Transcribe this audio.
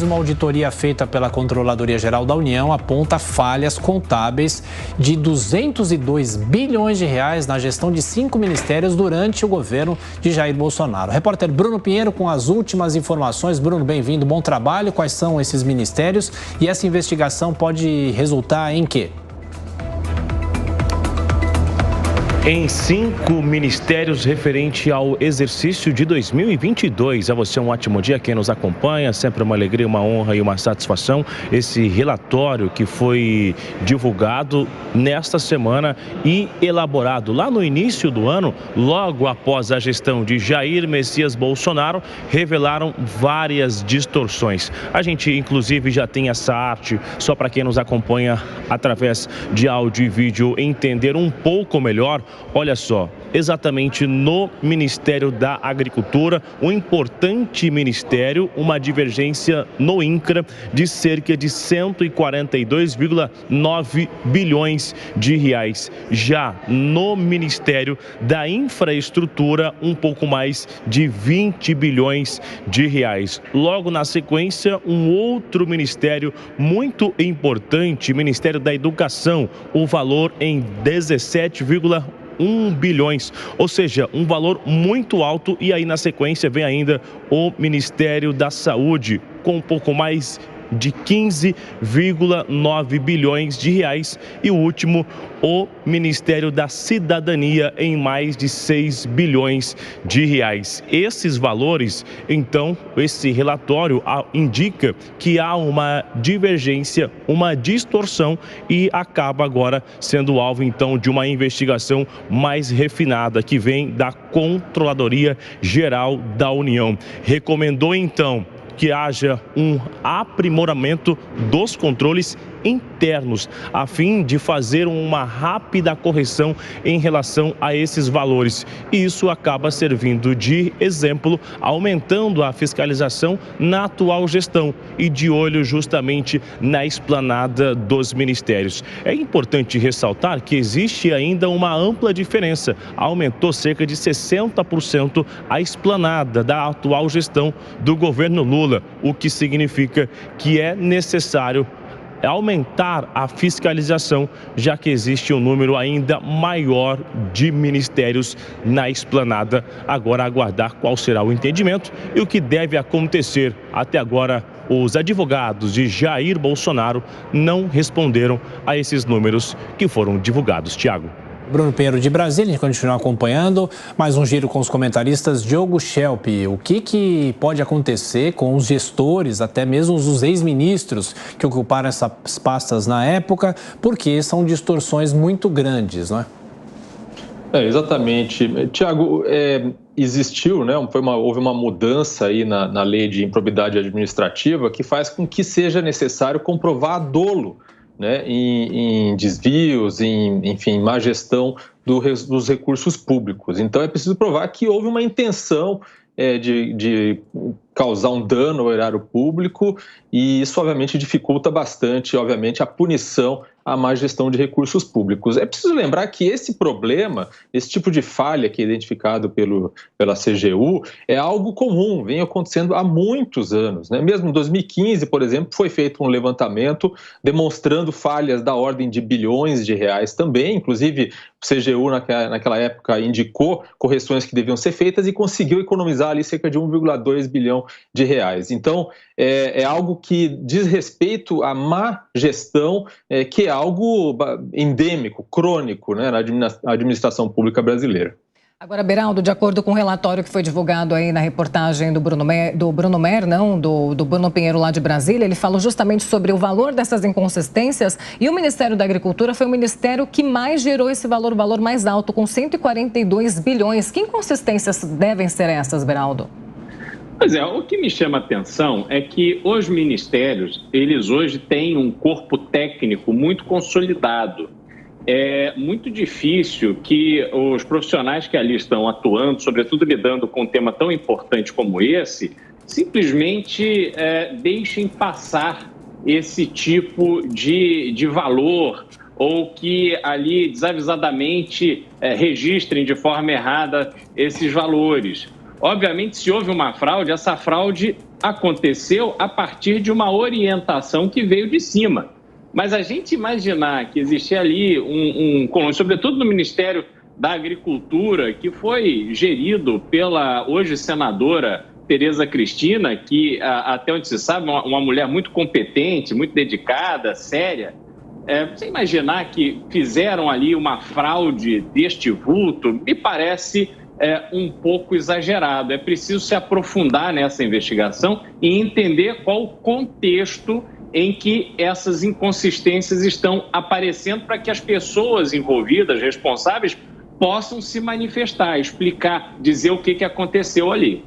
Uma auditoria feita pela Controladoria Geral da União aponta falhas contábeis de 202 bilhões de reais na gestão de 5 ministérios durante o governo de Jair Bolsonaro. O repórter Bruno Pinheiro com as últimas informações. Bruno, bem-vindo, bom trabalho. Quais são esses ministérios e essa investigação pode resultar em quê? Em 5 ministérios referente ao exercício de 2022. A você um ótimo dia, quem nos acompanha, sempre uma alegria, uma honra e uma satisfação. Esse relatório que foi divulgado nesta semana e elaborado lá no início do ano, logo após a gestão de Jair Messias Bolsonaro, revelaram várias distorções. A gente, inclusive, já tem essa arte, só para quem nos acompanha através de áudio e vídeo entender um pouco melhor. Olha só, exatamente no Ministério da Agricultura, um importante ministério, uma divergência no INCRA de cerca de 142,9 bilhões de reais. Já no Ministério da Infraestrutura, um pouco mais de 20 bilhões de reais. Logo na sequência, um outro ministério muito importante, Ministério da Educação, o valor em 17,1 bilhões, ou seja, um valor muito alto. E aí na sequência vem ainda o Ministério da Saúde com um pouco mais de 15,9 bilhões de reais e o último, o Ministério da Cidadania em mais de 6 bilhões de reais. Esses valores, então, esse relatório indica que há uma divergência, uma distorção e acaba agora sendo alvo, então, de uma investigação mais refinada que vem da Controladoria Geral da União. Recomendou, então, que haja um aprimoramento dos controles internos, a fim de fazer uma rápida correção em relação a esses valores. E isso acaba servindo de exemplo, aumentando a fiscalização na atual gestão e de olho justamente na esplanada dos ministérios. É importante ressaltar que existe ainda uma ampla diferença. Aumentou cerca de 60% a esplanada da atual gestão do governo Lula, o que significa que é necessário aumentar a fiscalização, já que existe um número ainda maior de ministérios na esplanada. Agora aguardar qual será o entendimento e o que deve acontecer. Até agora, os advogados de Jair Bolsonaro não responderam a esses números que foram divulgados. Tiago. Bruno Pinheiro de Brasília, a gente continua acompanhando. Mais um giro com os comentaristas. Diogo Schelp, o que pode acontecer com os gestores, até mesmo os ex-ministros que ocuparam essas pastas na época, porque são distorções muito grandes, não é? Exatamente. Tiago, existiu, né? Houve uma mudança aí na lei de improbidade administrativa que faz com que seja necessário comprovar dolo, né, em desvios, enfim, má gestão dos recursos públicos. Então, é preciso provar que houve uma intenção de causar um dano ao erário público e isso, obviamente, dificulta bastante, obviamente, a punição à má gestão de recursos públicos. É preciso lembrar que esse problema, esse tipo de falha que é identificado pela CGU, é algo comum, vem acontecendo há muitos anos, né? Mesmo em 2015, por exemplo, foi feito um levantamento demonstrando falhas da ordem de bilhões de reais também, inclusive o CGU naquela época indicou correções que deviam ser feitas e conseguiu economizar ali cerca de 1,2 bilhão de reais. Então, é algo que diz respeito à má gestão, que é algo endêmico, crônico, né, na administração pública brasileira. Agora, Beraldo, de acordo com o relatório que foi divulgado aí na reportagem do Bruno Pinheiro lá de Brasília, ele falou justamente sobre o valor dessas inconsistências e o Ministério da Agricultura foi o ministério que mais gerou esse valor, o valor mais alto, com 142 bilhões. Que inconsistências devem ser essas, Beraldo? Pois é, o que me chama a atenção é que os ministérios, eles hoje têm um corpo técnico muito consolidado. É muito difícil que os profissionais que ali estão atuando, sobretudo lidando com um tema tão importante como esse, simplesmente deixem passar esse tipo de valor ou que ali desavisadamente registrem de forma errada esses valores. Obviamente, se houve uma fraude, essa fraude aconteceu a partir de uma orientação que veio de cima. Mas a gente imaginar que existia ali sobretudo no Ministério da Agricultura, que foi gerido pela hoje senadora Tereza Cristina, que até onde se sabe, uma mulher muito competente, muito dedicada, séria. Você imaginar que fizeram ali uma fraude deste vulto, me parece um pouco exagerado. É preciso se aprofundar nessa investigação e entender qual o contexto em que essas inconsistências estão aparecendo para que as pessoas envolvidas, responsáveis, possam se manifestar, explicar, dizer o que aconteceu ali.